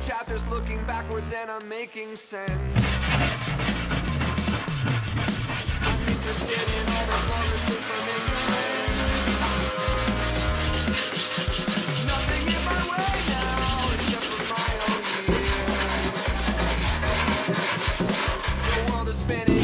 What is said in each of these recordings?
Chapters looking backwards and I'm making sense. I'm interested in all the flourishes from ignorance. Nothing in my way now except for my own fear. The world is spinning.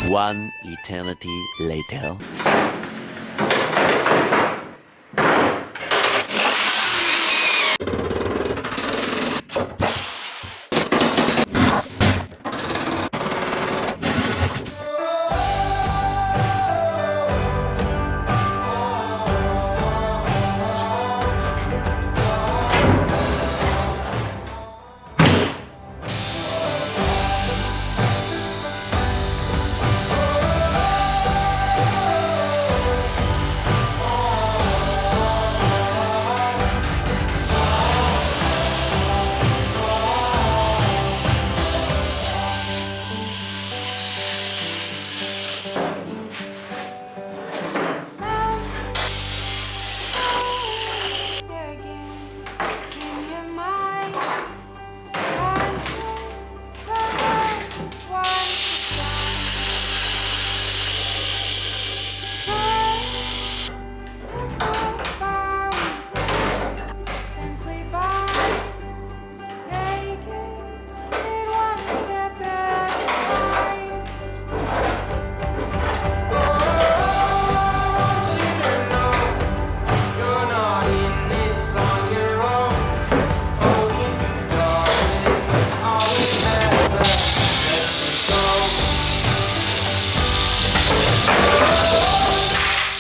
One eternity later.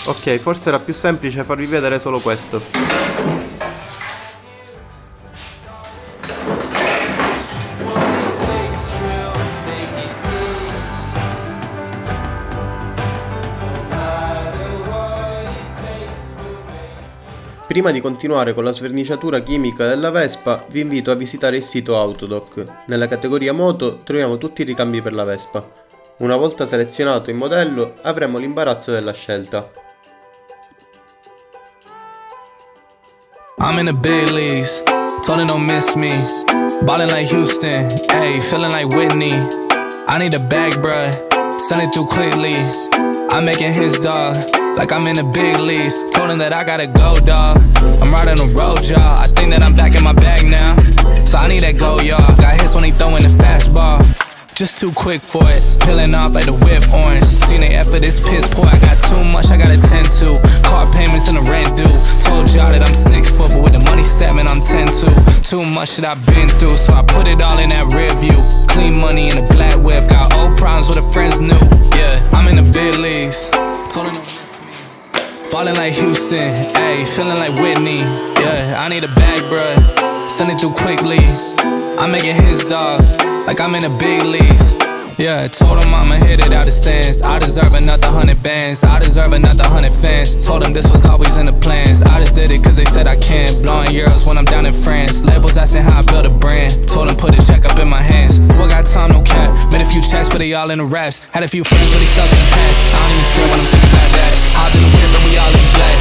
Ok, forse era più semplice farvi vedere solo questo. Prima di continuare con la sverniciatura chimica della Vespa, vi invito a visitare il sito Autodoc. Nella categoria moto troviamo tutti i ricambi per la Vespa. Una volta selezionato il modello, avremo l'imbarazzo della scelta. I'm in the big leagues, told her don't miss me. Ballin' like Houston, ayy, feeling like Whitney. I need a bag, bruh, send it through quickly. I'm making his dog, like I'm in the big leagues. Told him that I gotta go, dog. I'm riding the road, y'all. I think that I'm back in my bag now. So I need that go, y'all. Got hits when he throwin' the fastball. Just too quick for it, peeling off like the whip orange. Seen they effort, this piss poor. I got too much, I gotta tend to. Car payments and the rent due. Told y'all that I'm 6 foot, but with the money stabbing, I'm 10-2. Too much that I've been through, so I put it all in that rear view. Clean money in a black whip, got old problems with the friends new. Yeah, I'm in the big leagues. Told her no. Ballin' like Houston, ayy, feeling like Whitney. Yeah, I need a bag, bruh, send it through quickly. I'm making his dog, like I'm in the big leagues. Yeah, told him I'ma hit it out the stands. I deserve another 100 bands, I deserve another 100 fans. Told him this was always in the plans. I just did it cause they said I can. Blowing euros when I'm down in France. Labels asking how I build a brand. Told him put a check up in my hands. Boy got time, no cap. Made a few checks but they all in the rest. Had a few friends but they sucked in the past. I don't even care when I'm thinking about that. Hopped in the whip and we all in black.